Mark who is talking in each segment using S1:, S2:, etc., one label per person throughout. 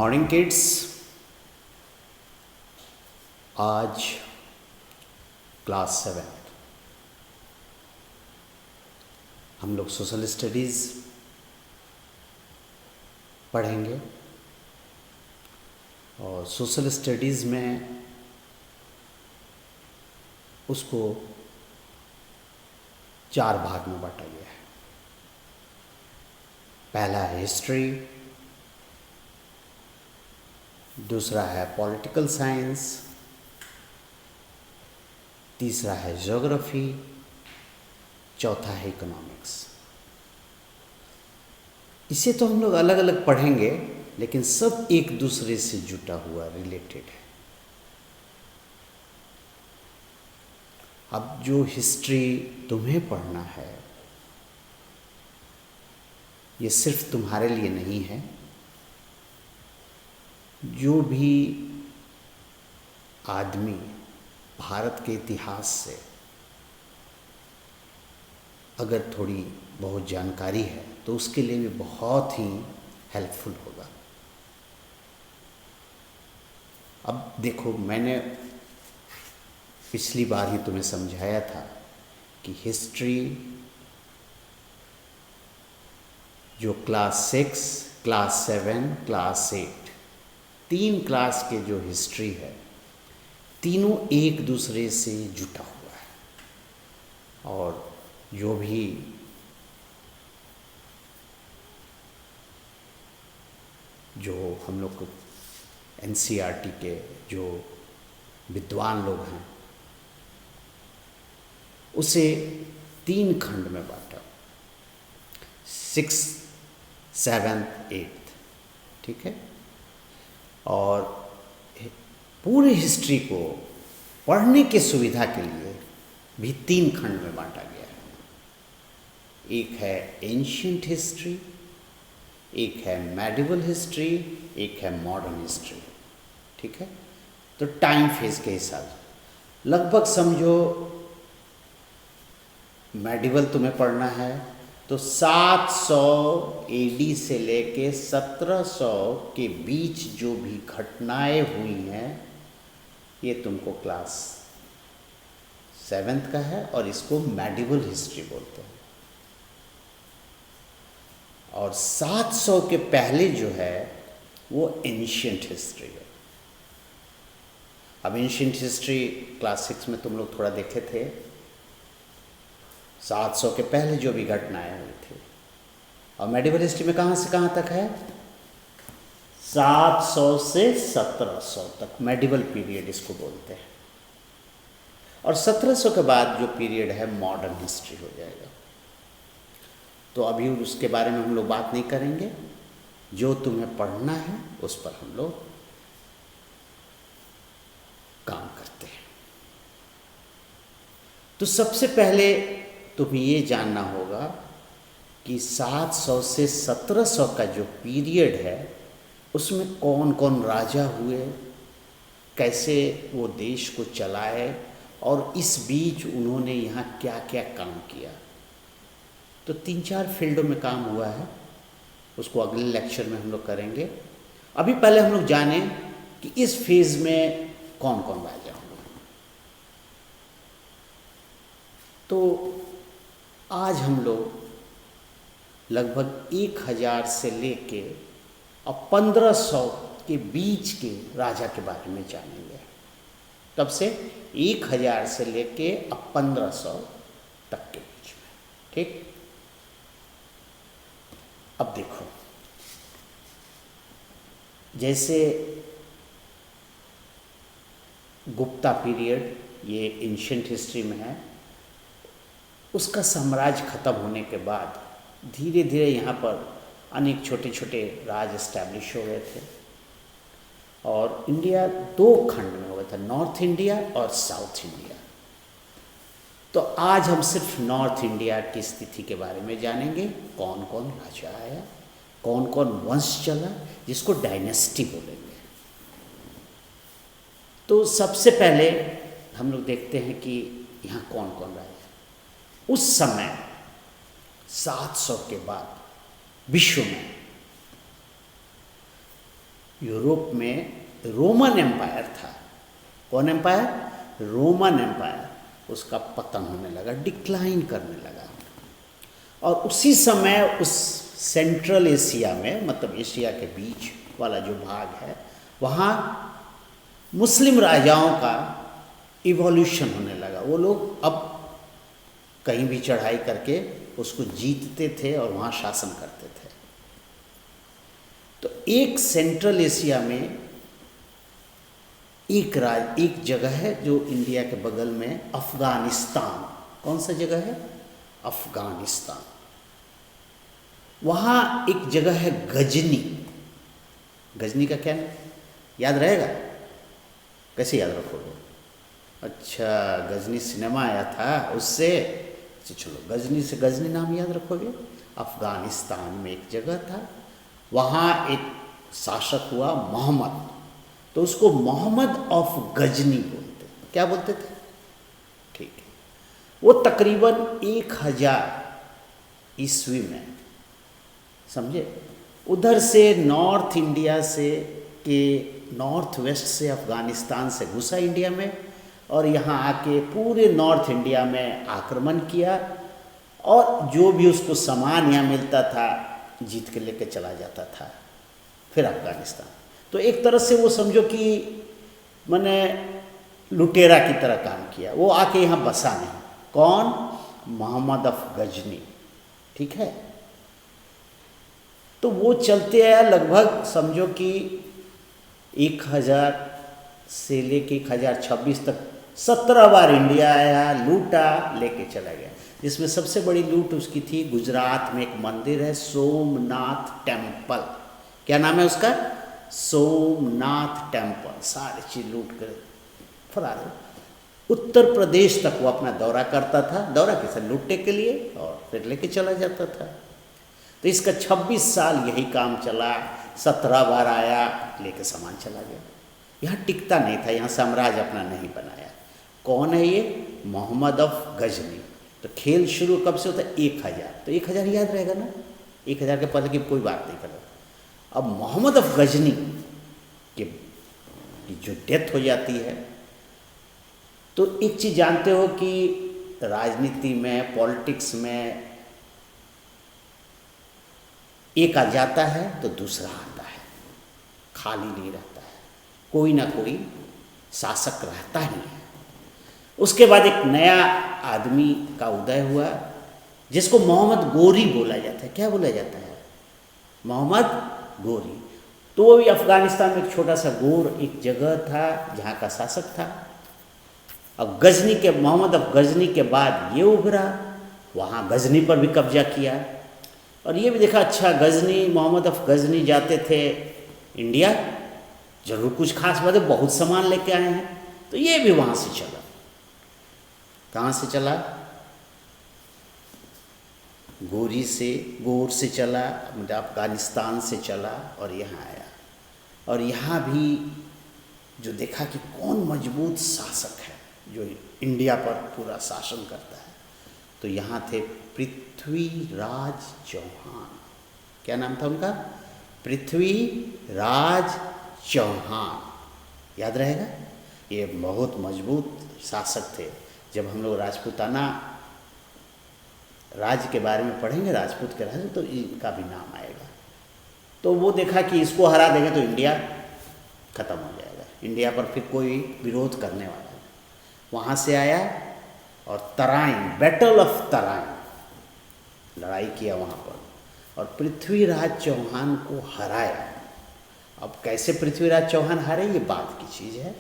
S1: Morning kids. आज class 7 हम लोग सोशल स्टडीज़ पढ़ेंगे और सोशल स्टडीज़ में उसको 4 भाग में बांटा गया है। पहला है हिस्ट्री, दूसरा है पॉलिटिकल साइंस, तीसरा है ज्योग्राफी, चौथा है इकोनॉमिक्स। इसे तो हम लोग अलग अलग पढ़ेंगे लेकिन सब एक दूसरे से जुटा हुआ रिलेटेड है। अब जो हिस्ट्री तुम्हें पढ़ना है ये सिर्फ तुम्हारे लिए नहीं है। जो भी आदमी भारत के इतिहास से अगर थोड़ी बहुत जानकारी है तो उसके लिए भी बहुत ही हेल्पफुल होगा। अब देखो, मैंने पिछली बार ही तुम्हें समझाया था कि हिस्ट्री जो क्लास 6, क्लास 7, क्लास 8 3 क्लास के जो हिस्ट्री है तीनों एक दूसरे से जुटा हुआ है। और जो भी जो हम लोग एनसीईआरटी के जो विद्वान लोग हैं उसे 3 खंड में बांटा, 6th, 7th, 8th, ठीक है। और पूरी हिस्ट्री को पढ़ने की सुविधा के लिए भी 3 खंड में बांटा गया है। एक है एंशिएंट हिस्ट्री, एक है मेडिवल हिस्ट्री, एक है मॉडर्न हिस्ट्री, ठीक है। तो टाइम फेज के हिसाब से लगभग समझो मेडिवल तुम्हें पढ़ना है तो 700 एडी से लेके 1700 के बीच जो भी घटनाएं हुई हैं ये तुमको क्लास 7th का है और इसको मेडिवल हिस्ट्री बोलते हैं। और 700 के पहले जो है वो एंशिएंट हिस्ट्री है। अब एंशिएंट हिस्ट्री क्लास 6 में तुम लोग थोड़ा देखे थे। 700 के पहले जो भी घटनाएं हुई थी। और मेडिवल हिस्ट्री में कहाँ से कहाँ तक है? 700 से 1700 तक मेडिवल पीरियड इसको बोलते हैं। और 1700 के बाद जो पीरियड है मॉडर्न हिस्ट्री हो जाएगा। तो अभी उसके बारे में हम लोग बात नहीं करेंगे। जो तुम्हें पढ़ना है उस पर हम लोग काम करते हैं। तो सबसे पहले तुम्हें ये जानना होगा कि 700 से 1700 का जो पीरियड है उसमें कौन कौन राजा हुए, कैसे वो देश को चलाए और इस बीच उन्होंने यहाँ क्या क्या काम किया। तो 3-4 फील्डों में काम हुआ है, उसको अगले लेक्चर में हम लोग करेंगे। अभी पहले हम लोग जानें कि इस फेज में कौन कौन राजा हुए। तो आज हम लोग लगभग 1000 से लेके और 1500 के बीच के राजा के बारे में जानेंगे। तब से 1000 से लेके अब 1500 तक के बीच में, ठीक। अब देखो, जैसे गुप्ता पीरियड ये एंशिएंट हिस्ट्री में है। उसका साम्राज्य खत्म होने के बाद धीरे धीरे यहाँ पर अनेक छोटे छोटे राज एस्टैब्लिश हो गए थे और इंडिया 2 खंड में हो गया था, नॉर्थ इंडिया और साउथ इंडिया। तो आज हम सिर्फ नॉर्थ इंडिया की स्थिति के बारे में जानेंगे। कौन कौन राजा आया, कौन कौन वंश चला, जिसको डायनेस्टी बोलेंगे। तो सबसे पहले हम लोग देखते हैं कि यहाँ कौन कौन राजा। उस समय 700 के बाद विश्व में यूरोप में रोमन एम्पायर था। कौन एम्पायर? Roman empire. उसका पतन होने लगा, डिक्लाइन करने लगा। और उसी समय उस सेंट्रल एशिया में, मतलब एशिया के बीच वाला जो भाग है, वहाँ मुस्लिम राजाओं का इवोल्यूशन होने लगा। वो लोग अब कहीं भी चढ़ाई करके उसको जीतते थे और वहाँ शासन करते थे। तो एक सेंट्रल एशिया में एक जगह है जो इंडिया के बगल में, अफगानिस्तान। कौन सा जगह है? अफगानिस्तान। वहाँ एक जगह है गजनी। गजनी का क्या है? याद रहेगा? कैसे याद रखोगे? अच्छा, गजनी सिनेमा आया था उससे। चलो, गजनी से गजनी नाम याद रखोगे। अफगानिस्तान में एक जगह था, वहाँ एक शासक हुआ मोहम्मद, तो उसको मोहम्मद ऑफ गजनी बोलते। क्या बोलते थे? ठीक है। वो तकरीबन 1000 ईस्वी में, समझे, उधर से नॉर्थ इंडिया से के नॉर्थ वेस्ट से अफ़गानिस्तान से घुसा इंडिया में, और यहाँ आके पूरे नॉर्थ इंडिया में आक्रमण किया, और जो भी उसको सामान यहाँ मिलता था जीत के लेके चला जाता था फिर अफ़गानिस्तान। तो एक तरह से वो समझो कि मैंने लुटेरा की तरह काम किया। वो आके यहाँ बसा नहीं। कौन? मोहम्मद ऑफ गजनी। ठीक है। तो वो चलते आया लगभग, समझो कि 1000 से लेके 1026 तक 17 बार इंडिया आया, लूटा, लेके चला गया। जिसमें सबसे बड़ी लूट उसकी थी गुजरात में, एक मंदिर है सोमनाथ टेम्पल। क्या नाम है उसका? सोमनाथ टेम्पल। सारी चीज लूट कर फरार हो। उत्तर प्रदेश तक वो अपना दौरा करता था। दौरा किसे? लूटने के लिए, और फिर लेके चला जाता था। तो इसका 26 साल यही काम चला। 17 बार आया, लेके सामान चला गया। यहाँ टिकता नहीं था, यहाँ साम्राज्य अपना नहीं बनाया। कौन है ये? मोहम्मद ऑफ गजनी। तो खेल शुरू कब से होता है? 1000। तो 1000 याद रहेगा ना? 1000 के पहले की कोई बात नहीं करो। अब मोहम्मद ऑफ गजनी की जो डेथ हो जाती है, तो एक चीज़ जानते हो कि राजनीति में, पॉलिटिक्स में, एक आ जाता है तो दूसरा आता है, खाली नहीं रहता है, कोई ना कोई शासक रहता ही है। उसके बाद एक नया आदमी का उदय हुआ, जिसको मोहम्मद गोरी बोला जाता है। क्या बोला जाता है? मोहम्मद गोरी। तो वो भी अफगानिस्तान में एक छोटा सा गोर एक जगह था जहाँ का शासक था। अब गजनी के, मोहम्मद ऑफ गजनी के बाद ये उभरा, वहाँ गजनी पर भी कब्जा किया, और ये भी देखा अच्छा गजनी, मोहम्मद ऑफ गजनी जाते थे इंडिया, जरूर कुछ खास बात है, बहुत सामान लेके आए हैं। तो ये भी वहाँ से चला। कहाँ से चला? गोर से चला, मतलब अफगानिस्तान से चला और यहाँ आया। और यहाँ भी जो देखा कि कौन मजबूत शासक है जो इंडिया पर पूरा शासन करता है, तो यहाँ थे पृथ्वीराज चौहान। क्या नाम था उनका? पृथ्वीराज चौहान। याद रहेगा? ये बहुत मजबूत शासक थे। जब हम लोग राजपूताना राज्य के बारे में पढ़ेंगे, राजपूत के राज्य, तो इनका भी नाम आएगा। तो वो देखा कि इसको हरा देंगे तो इंडिया खत्म हो जाएगा, इंडिया पर फिर कोई विरोध करने वाला नहीं। वहाँ से आया और तराइन, बैटल ऑफ तराइन लड़ाई किया वहाँ पर, और पृथ्वीराज चौहान को हराया। अब कैसे पृथ्वीराज चौहान हारे ये बात की चीज़ है,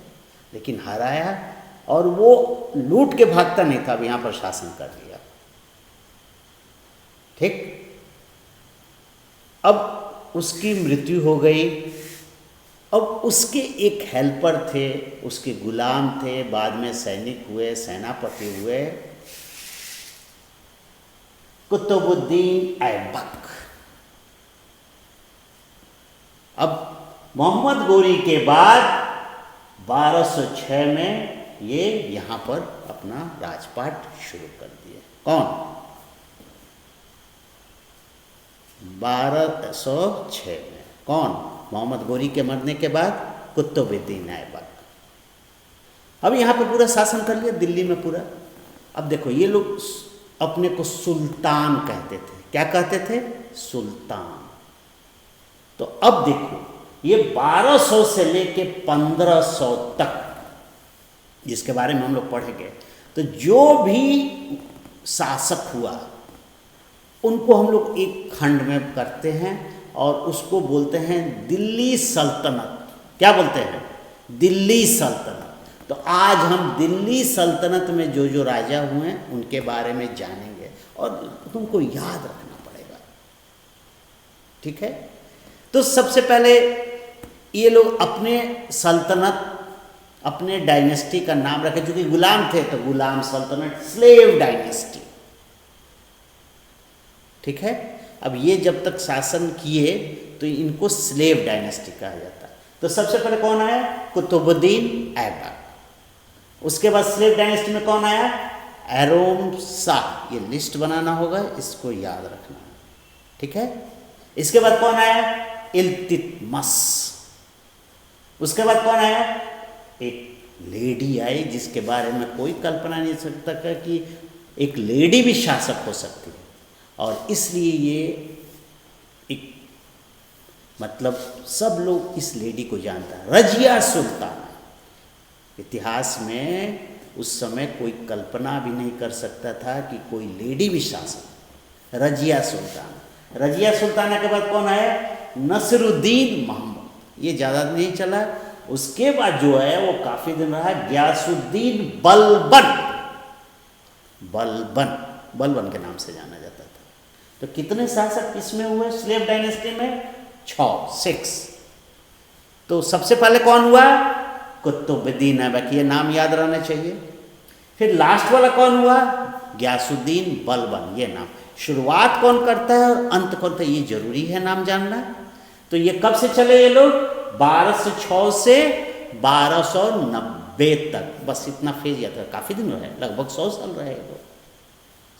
S1: लेकिन हराया, और वो लूट के भागता नहीं था, अब यहाँ पर शासन कर दिया। ठीक। अब उसकी मृत्यु हो गई। अब उसके एक हेल्पर थे, उसके गुलाम थे, बाद में सैनिक हुए, सेनापति हुए, कुतुबुद्दीन ऐबक। अब मोहम्मद गोरी के बाद 1206 में ये यहाँ पर अपना राजपाट शुरू कर दिए। कौन? 1206 में कौन? मोहम्मद गोरी के मरने के बाद कुतुबुद्दीन ऐबक। अब यहाँ पे पूरा शासन कर लिया दिल्ली में पूरा। अब देखो ये लोग अपने को सुल्तान कहते थे। क्या कहते थे? सुल्तान। तो अब देखो ये 1200 से लेके 1500 तक जिसके बारे में हम लोग पढ़ेंगे, तो जो भी शासक हुआ उनको हम लोग एक खंड में करते हैं और उसको बोलते हैं दिल्ली सल्तनत। क्या बोलते हैं? दिल्ली सल्तनत। तो आज हम दिल्ली सल्तनत में जो जो राजा हुए हैं उनके बारे में जानेंगे और तुमको याद रखना पड़ेगा, ठीक है। तो सबसे पहले ये लोग अपने सल्तनत, अपने डायनेस्टी का नाम रखे, क्योंकि गुलाम थे तो गुलाम सल्तनत, स्लेव डायनेस्टी, ठीक है। अब ये जब तक शासन किए तो इनको स्लेव डायनेस्टी कहा जाता है। तो सबसे पहले कौन आया? कुतुबुद्दीन ऐबक। उसके बाद स्लेव डायनेस्टी में कौन आया? एरोम शाह। ये लिस्ट बनाना होगा, इसको याद रखना, ठीक है। इसके बाद कौन आया? इल्तुतमिश। उसके बाद कौन आया? एक लेडी आई जिसके बारे में कोई कल्पना नहीं सकता कि एक लेडी भी शासक हो सकती है, और इसलिए ये एक मतलब सब लोग इस लेडी को जानता है, रजिया सुल्तान। इतिहास में उस समय कोई कल्पना भी नहीं कर सकता था कि कोई लेडी भी शासक। रजिया सुल्तान। रजिया सुल्ताना के बाद कौन आया? नसरुद्दीन मोहम्मद। ये ज़्यादा नहीं चला। उसके बाद जो है वो काफ़ी दिन रहा, गियासुद्दीन बलबन। बलबन, बलबन के नाम से जाना जाता था। तो कितने शासक इसमें हुए स्लेव डायनेस्टी में? 6। तो सबसे पहले कौन हुआ? कुतुबुद्दीन ऐबक। ये नाम याद रहना चाहिए। फिर लास्ट वाला कौन हुआ? गियासुद्दीन बलबन। ये नाम शुरुआत कौन करता है और अंत कौन करता है, ये जरूरी है नाम जानना। तो ये कब से चले ये लोग? 1206 से 1290 तक, बस इतना फेज याद है। काफ़ी दिन रहे, लगभग 100 साल रहे लोग,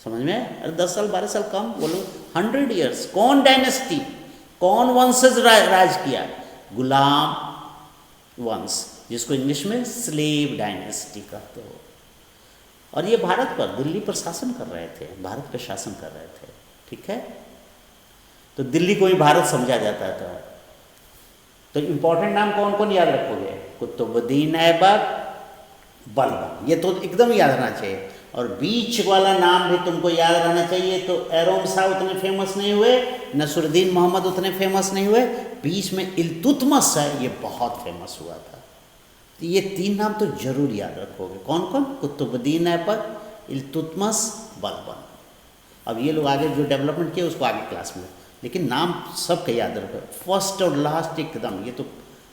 S1: समझ में? अरे 10 साल 12 साल कम, बोलो 100 ईयर्स। कौन डायनेस्टी, कौन वंशज राज किया? गुलाम वंश, जिसको इंग्लिश में स्लेव डायनेस्टी कहते हो। और ये भारत पर, दिल्ली पर शासन कर रहे थे, भारत पर शासन कर रहे थे, ठीक है। तो दिल्ली को ही भारत समझा जाता था। तो इंपॉर्टेंट नाम कौन कौन याद रखोगे? कुतुबुद्दीन ऐबक, बलबन, ये तो एकदम याद रहना चाहिए। और बीच वाला नाम भी तुमको याद रहना चाहिए। तो एरोम शाह उतने फेमस नहीं हुए, नसरुद्दीन मोहम्मद उतने फेमस नहीं हुए। बीच में इल्तुतमिश है, ये बहुत फेमस हुआ था। तो ये 3 नाम तो जरूर याद रखोगे। कौन कौन? कुतुबुद्दीन ऐबक, इल्तुतमिश, बलबन। अब ये लोग आगे जो डेवलपमेंट किए उसको आगे क्लास में, लेकिन नाम सबके याद रखो, फर्स्ट और लास्ट एकदम। ये तो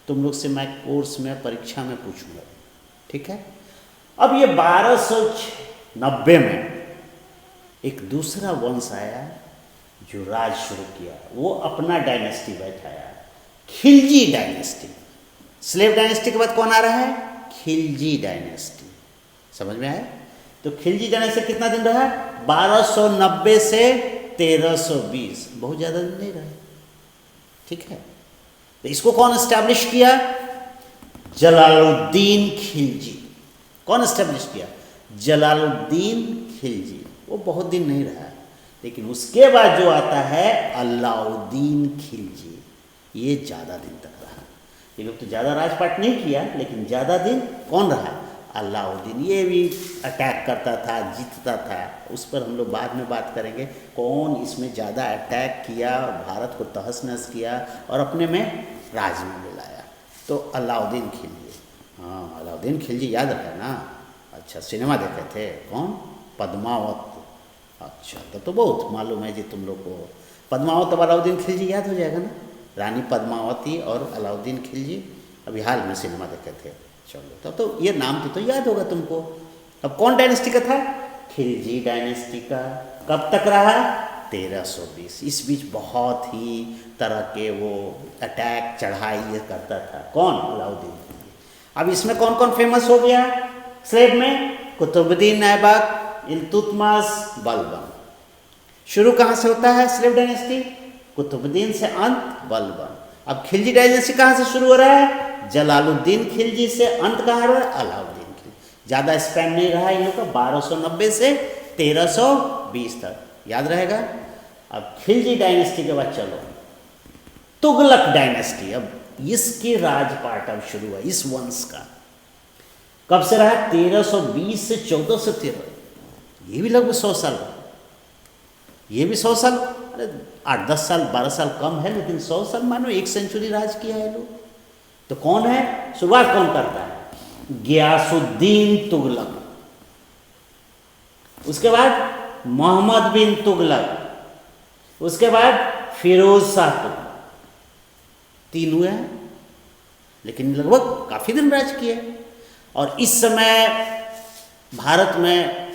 S1: तुम लोग से मैं कोर्स में, परीक्षा में पूछूंगा, ठीक है। अब ये 1290 में एक दूसरा वंश आया जो राज शुरू किया, वो अपना डायनेस्टी बैठाया, खिलजी डायनेस्टी। स्लेव डायनेस्टी के बाद कौन आ रहा है? खिलजी डायनेस्टी। समझ में आया? तो खिलजी डायनेस्टी कितना दिन रहा? 1290 से 1320, बहुत ज़्यादा दिन नहीं रहा, ठीक है। तो इसको कौन एस्टैब्लिश किया? जलालुद्दीन खिलजी। कौन एस्टैब्लिश किया? जलालुद्दीन खिलजी। वो बहुत दिन नहीं रहा, लेकिन उसके बाद जो आता है अलाउद्दीन खिलजी, ये ज़्यादा दिन तक रहा। ये लोग तो ज़्यादा राजपाट नहीं किया, लेकिन ज़्यादा दिन कौन रहा? अलाउद्दीन। ये भी अटैक करता था, जीतता था, उस पर हम लोग बाद में बात करेंगे। कौन इसमें ज़्यादा अटैक किया, भारत को तहस नहस किया और अपने में राज में मिलाया? तो अलाउद्दीन खिलजी। हाँ, अलाउद्दीन खिलजी याद रखा ना। अच्छा, सिनेमा देखे थे? कौन? पद्मावत। अच्छा, तो बहुत मालूम है जी तुम लोग को। पद्मावत और अलाउद्दीन खिलजी याद हो जाएगा ना। रानी पद्मावती और अलाउद्दीन खिलजी अभी हाल में सिनेमा देखे थे। चलो, तब तो ये नाम तो याद होगा तुमको। अब कौन डायनेस्टी का था? खिलजी डायनेस्टी का। कब तक रहा? 1320। इस बीच बहुत ही तरह के वो अटैक, चढ़ाई ये करता था। कौन? अलाउद्दीन खिलजी। अब इसमें कौन कौन फेमस हो गया स्लेव में? कुतुबुद्दीन ऐबक, इल्तुतमिश, बलबन। शुरू कहाँ से होता है स्लेव डायनेस्टी? कुतुबुद्दीन से अंत बलबन। अब खिलजी डायनेस्टी कहाँ से शुरू हो रहा है? जलालुद्दीन खिलजी से। अंत कहाँ रहा? अलाउद्दीन खिलजी। ज़्यादा स्पैन नहीं रहा इन लोग का, 1290 से 1320 तक, याद रहेगा। अब खिलजी डायनेस्टी के बाद चलो तुगलक डायनेस्टी। अब इसके राजपाट अब शुरू हुआ इस वंश का। कब से रहा? 1320 से 1413, ये भी लगभग 100 साल, ये भी 100 साल, अरे 8-10 साल 12 साल कम है, लेकिन 100 साल मानो 1 सेंचुरी राज किया है लोग। तो कौन है? शुरुआत कौन करता है? गियासुद्दीन तुगलक। उसके बाद मोहम्मद बिन तुगलक। उसके बाद फिरोज शाह तुगलक। 3 हुए हैं, लेकिन लगभग काफ़ी दिन राज किए। और इस समय भारत में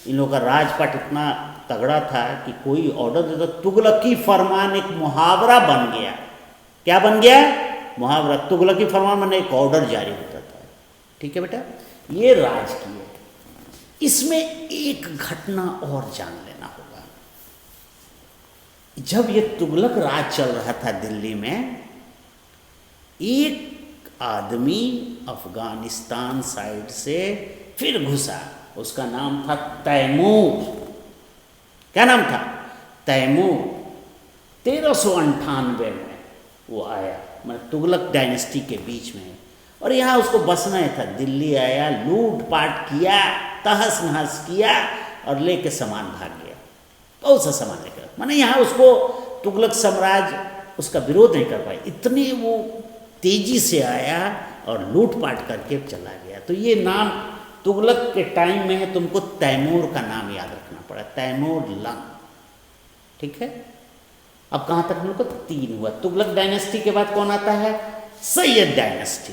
S1: इन लोगों का राजपाट इतना तगड़ा था कि कोई ऑर्डर देता, तुगलकी फरमान एक मुहावरा बन गया। क्या बन गया? मुहावरा। तुगलकी फरमान मैंने एक ऑर्डर जारी होता था। ठीक है बेटा, ये राज किए। इसमें एक घटना और जान लेना होगा। जब ये तुगलक राज चल रहा था दिल्ली में, एक आदमी अफगानिस्तान साइड से फिर घुसा। उसका नाम था तैमूर। क्या नाम था? तैमूर। 1398 में वो आया, मतलब तुगलक डायनेस्टी के बीच में, और यहाँ उसको बसना ही था। दिल्ली आया, लूट पाट किया, तहस नहस किया और लेके सामान भाग गया। बहुत सा सामान लेकर, माने यहाँ उसको तुगलक साम्राज्य उसका विरोध नहीं कर पाए, इतने वो तेजी से आया और लूट पाट करके चला गया। तो ये नाम तुगलक के टाइम में है, तुमको तैमूर का नाम याद रखना पड़ा, तैमूर लंग। ठीक है। अब कहाँ तक हम लोग को? 3 हुआ। तुगलक डायनेस्टी के बाद कौन आता है? सैयद डायनेस्टी।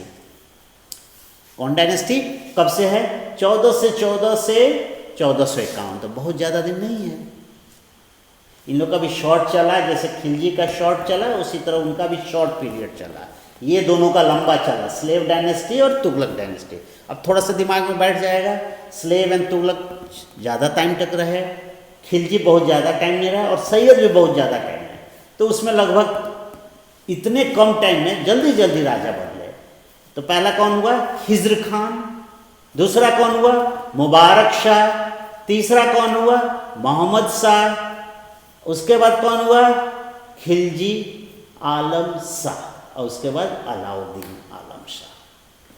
S1: कौन डायनेस्टी? कब से है? 14 से 1451। तो बहुत ज़्यादा दिन नहीं है। इन लोग का भी शॉर्ट चला, जैसे खिलजी का शॉर्ट चला, उसी तरह उनका भी शॉर्ट पीरियड चला। ये दोनों का लंबा चला, स्लेव डायनेस्टी और तुगलक डायनेस्टी। अब थोड़ा सा दिमाग में बैठ जाएगा, स्लेव एंड तुगलक ज़्यादा टाइम तक रहे, खिलजी बहुत ज़्यादा टाइम नहीं रहा, और सैयद भी बहुत ज़्यादा टाइम है। तो उसमें लगभग इतने कम टाइम में जल्दी जल्दी राजा बदले। तो पहला कौन हुआ? हिज्र खान। दूसरा कौन हुआ? मुबारक शाह। तीसरा कौन हुआ? मोहम्मद शाह। उसके बाद कौन हुआ? खिलजी आलम शाह। और उसके बाद अलाउद्दीन आलम शाह।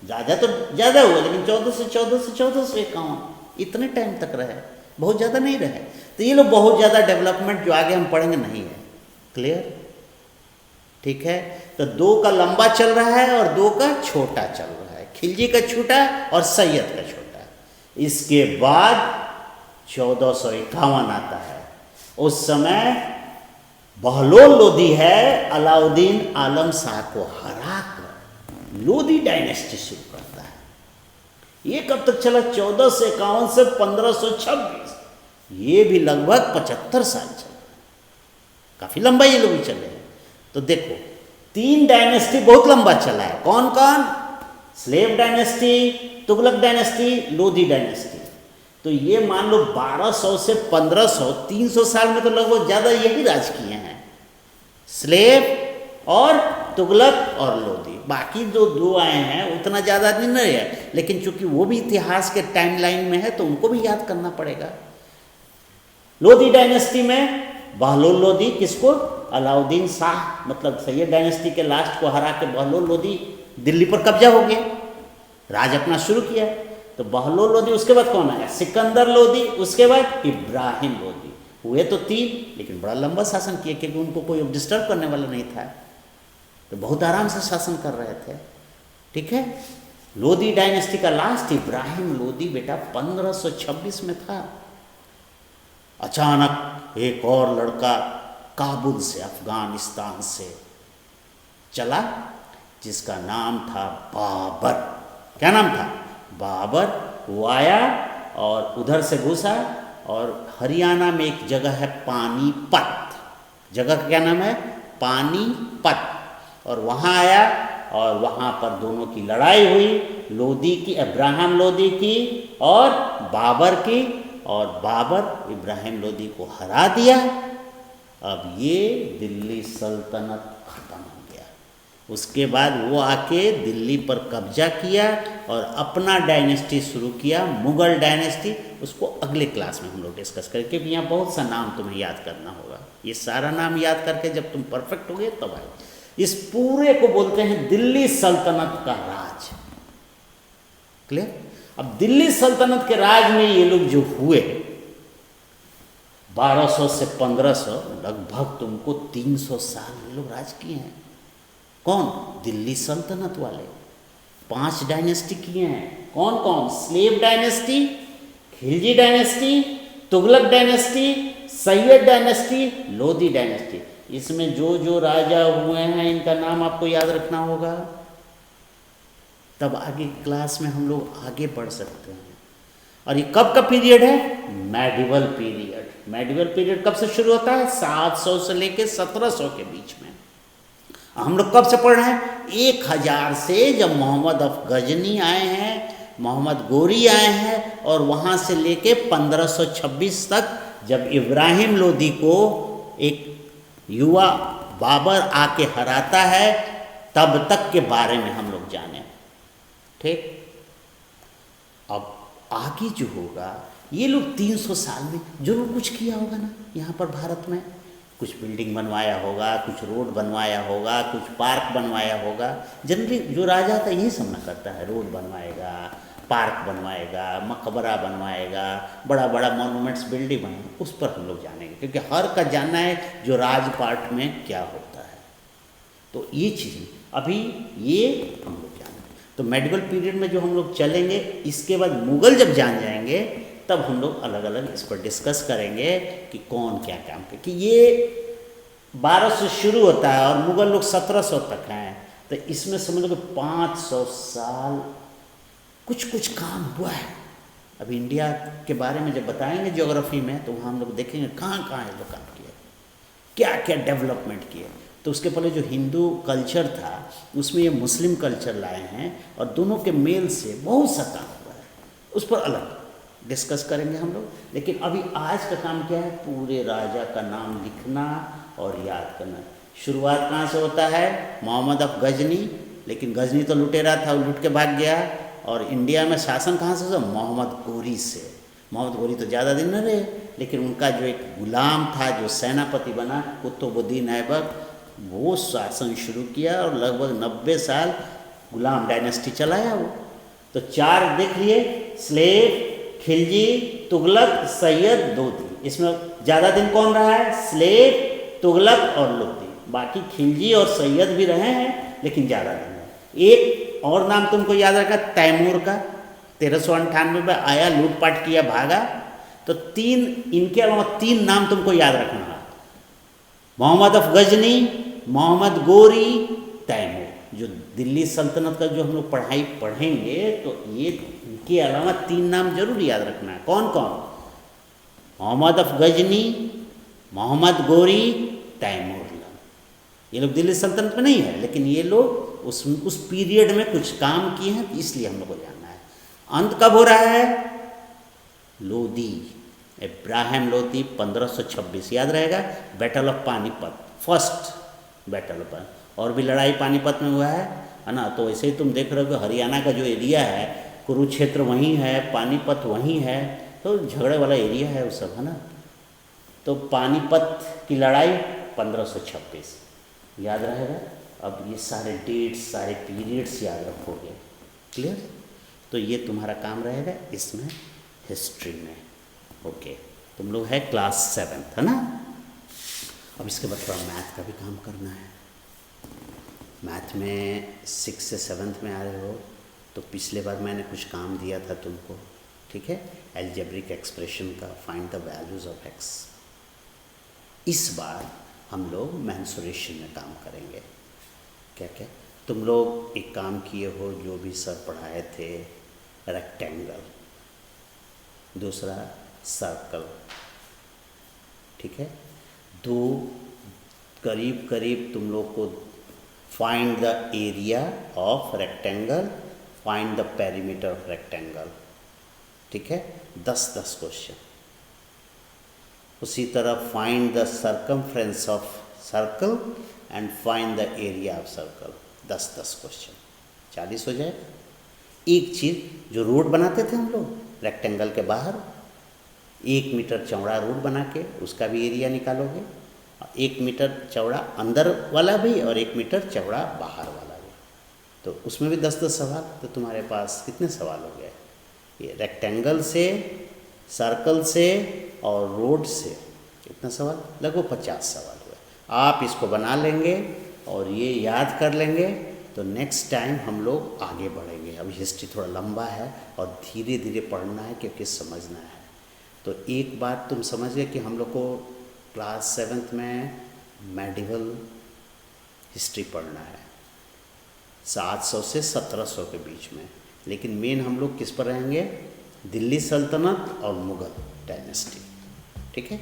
S1: ज़्यादा तो ज़्यादा हुआ, लेकिन 1451 इतने टाइम तक रहे, बहुत ज़्यादा नहीं रहे। तो ये लोग बहुत ज़्यादा डेवलपमेंट जो आगे हम पढ़ेंगे नहीं है। क्लियर? ठीक है। तो 2 का लंबा चल रहा है और 2 का छोटा चल रहा है, खिलजी का छोटा और सैयद का छोटा। इसके बाद 1451 आता है। उस समय बहलोल लोदी है, अलाउद्दीन आलम शाह को हराकर लोदी डायनेस्टी शुरू करता है। ये कब तक चला? 1451 से 1526। ये भी लगभग 75 साल चला, काफ़ी लंबा ये लोग चले हैं। तो देखो 3 डायनेस्टी बहुत लंबा चला है। कौन कौन? Slave dynasty, Tughlaq dynasty, Lodi dynasty. तो ये मान लो 1200 से 1500, 300 साल में तो लगभग ज़्यादा यही राज किए हैं, स्लेव और तुगलक और लोदी। बाकी जो 2 आए हैं उतना ज़्यादा दिन नहीं है, लेकिन चूंकि वो भी इतिहास के टाइमलाइन में है तो उनको भी याद करना पड़ेगा। लोदी डायनेस्टी में बहलोल लोदी, किसको? अलाउद्दीन शाह, मतलब सैयद डायनेस्टी के लास्ट को हरा के बहलोल लोदी दिल्ली पर कब्जा हो गया, राज अपना शुरू किया। तो बहलोल लोदी, उसके बाद कौन आया? सिकंदर लोदी, उसके बाद इब्राहिम लोदी। हुए तो 3, लेकिन बड़ा लंबा शासन किए, क्योंकि उनको कोई डिस्टर्ब करने वाला नहीं था, तो बहुत आराम से शासन कर रहे थे। ठीक है। लोदी डायनेस्टी का लास्ट इब्राहिम लोदी बेटा 1526 में था। अचानक एक और लड़का काबुल से, अफगानिस्तान से चला, जिसका नाम था बाबर। क्या नाम था? बाबर। वो आया और उधर से घुसा, और हरियाणा में एक जगह है पानीपत, जगह का क्या नाम है? पानीपत। और वहाँ आया और वहाँ पर दोनों की लड़ाई हुई, लोदी की, इब्राहिम लोदी की और बाबर की, और बाबर इब्राहिम लोदी को हरा दिया। अब ये दिल्ली सल्तनत खत्म हो गया। उसके बाद वो आके दिल्ली पर कब्जा किया और अपना डायनेस्टी शुरू किया, मुगल डायनेस्टी। उसको अगले क्लास में हम लोग डिस्कस करें, क्योंकि यहाँ बहुत सा नाम तुम्हें याद करना होगा। ये सारा नाम याद करके जब तुम परफेक्ट हो गए तब आए। इस पूरे को बोलते हैं दिल्ली सल्तनत का राज। क्लियर? अब दिल्ली सल्तनत के राज में ये लोग जो हुए 1200 से 1500, लगभग तुमको 300 साल ये लोग राज किए हैं। कौन? दिल्ली सल्तनत वाले। 5 डायनेस्टी किए हैं। कौन कौन? Slave dynasty, Khilji dynasty, Tughlaq dynasty, Syed dynasty, Lodhi dynasty. इसमें जो जो राजा हुए हैं इनका नाम आपको याद रखना होगा, तब आगे क्लास में हम लोग आगे बढ़ सकते हैं। और ये कब का पीरियड है? Medieval period. मेडिवल पीरियड कब से शुरू होता है? 700 से लेके 1700 के बीच में। हम लोग कब से पढ़ रहे हैं? 1000 से, जब मोहम्मद अफ गजनी आए हैं, मोहम्मद गोरी आए हैं, और वहाँ से लेके 1526 तक, जब इब्राहिम लोदी को एक युवा बाबर आके हराता है, तब तक के बारे में हम लोग जाने। ठीक? अब आगे जो होगा, ये लोग 300 साल में जरूर कुछ किया होगा ना यहाँ पर भारत में। कुछ बिल्डिंग बनवाया होगा, कुछ रोड बनवाया होगा, कुछ पार्क बनवाया होगा। जनरली जो राजा था यही सब ना करता है, रोड बनवाएगा, पार्क बनवाएगा, मकबरा बनवाएगा, बड़ा बड़ा मॉन्यूमेंट्स बिल्डिंग बनाएगा। उस पर हम लोग जानेंगे, क्योंकि हर का जानना है जो राजपाट में क्या होता है। तो ये चीज़ें अभी ये हम लोग जानेंगे। तो मेडिवल पीरियड में जो हम लोग चलेंगे, इसके बाद मुग़ल जब जान जाएंगे, तब हम लोग अलग अलग इस पर डिस्कस करेंगे कि कौन क्या काम करे। कि ये 1200 से शुरू होता है और मुग़ल लोग 1700 तक हैं, तो इसमें समझ लो 500 साल कुछ कुछ काम हुआ है। अभी इंडिया के बारे में जब बताएंगे ज्योग्राफी में, तो वहाँ हम लोग देखेंगे कहाँ कहाँ ये लोग काम किए, क्या क्या डेवलपमेंट किए। तो उसके पहले जो हिंदू कल्चर था, उसमें ये मुस्लिम कल्चर लाए हैं, और दोनों के मेल से बहुत सा काम हुआ है। उस पर अलग डिस्कस करेंगे हम लोग। लेकिन अभी आज का काम क्या है? पूरे राजा का नाम लिखना और याद करना। शुरुआत कहाँ से होता है? मोहम्मद अफ गजनी। लेकिन गजनी तो लुटेरा था, वो लुट के भाग गया। और इंडिया में शासन कहाँ से हुआ? मोहम्मद गोरी से। मोहम्मद गोरी तो ज़्यादा दिन न रहे, लेकिन उनका जो एक गुलाम था, जो सेनापति बना, कुतुबुद्दीन ऐबक, वो शासन शुरू किया और लगभग 90 साल गुलाम डायनेस्टी चलाया वो। तो 4 देख लिए, स्लेव, खिलजी, तुगलक, सैयद, लोधी। इसमें ज़्यादा दिन कौन रहा है? स्लेव, तुगलक और लोधी। बाकी खिलजी और सैयद भी रहे हैं, लेकिन ज़्यादा दिन है। एक और नाम तुमको याद रखा, तैमूर का। 1398 में आया, लूटपाट किया, भागा। तो 3, इनके अलावा 3 नाम तुमको याद रखना है। मोहम्मद अफ गजनी, मोहम्मद गोरी, तैमूर। जो दिल्ली सल्तनत का जो हम लोग पढ़ाई पढ़ेंगे, तो ये इनके अलावा 3 नाम जरूर याद रखना है। कौन कौन? मोहम्मद अफ गजनी, मोहम्मद गोरी, तैमूर। ये लोग दिल्ली सल्तनत में नहीं है, लेकिन ये लोग उस पीरियड में कुछ काम किए हैं, तो इसलिए हम लोग को जानना है। अंत कब हो रहा है? लोधी, इब्राहिम लोधी, 1526। याद रहेगा, battle of Panipat, first battle of Panipat. और भी लड़ाई पानीपत में हुआ है ना। तो ऐसे ही तुम देख रहे हो कि हरियाणा का जो एरिया है, कुरुक्षेत्र वहीं है, पानीपत वहीं है, तो झगड़े वाला एरिया है वो सब, है ना। तो पानीपत की लड़ाई 1526 याद रहेगा। अब ये सारे डेट्स, सारे पीरियड्स याद रखोगे। क्लियर? तो ये तुम्हारा काम रहेगा इसमें, हिस्ट्री में। ओके, तुम लोग है क्लास 7th, है ना। अब इसके बाद थोड़ा मैथ का भी काम करना है। मैथ में 6 से 7th में आ रहे हो, तो पिछले बार मैंने कुछ काम दिया था तुमको, ठीक है, एल्जेब्रिक एक्सप्रेशन का, find the values of x. इस बार हम लोग मेंसुरेशन में काम करेंगे। क्या क्या तुम लोग एक काम किए हो, जो भी सर पढ़ाए थे, रेक्टेंगल, दूसरा सर्कल, ठीक है। 2 करीब करीब तुम लोग को find the area of rectangle, find the perimeter of rectangle, ठीक है, 10-10 क्वेश्चन। उसी तरह find the circumference of circle and find the area of circle, 10-10 question, 40 हो जाएगा। एक चीज़ जो रोड बनाते थे हम लोग रेक्टेंगल के बाहर, 1 मीटर चौड़ा रोड बना के उसका भी एरिया निकालोगे, 1 मीटर चौड़ा अंदर वाला भी और 1 मीटर चौड़ा बाहर वाला भी, तो उसमें भी 10-10 सवाल। तो तुम्हारे पास कितने सवाल हो गए? ये रेक्टेंगल से, सर्कल से और रोड से कितना सवाल? लगभग 50 सवाल हुए। आप इसको बना लेंगे और ये याद कर लेंगे तो नेक्स्ट टाइम हम लोग आगे बढ़ेंगे। अभी हिस्ट्री थोड़ा लंबा है और धीरे धीरे पढ़ना है क्योंकि समझना है। तो एक बात तुम समझ गए कि हम लोग को क्लास 7th में मेडिवल हिस्ट्री पढ़ना है 700 से 1700 के बीच में, लेकिन मेन हम लोग किस पर रहेंगे? दिल्ली सल्तनत और मुग़ल डायनेस्टी। ठीक है।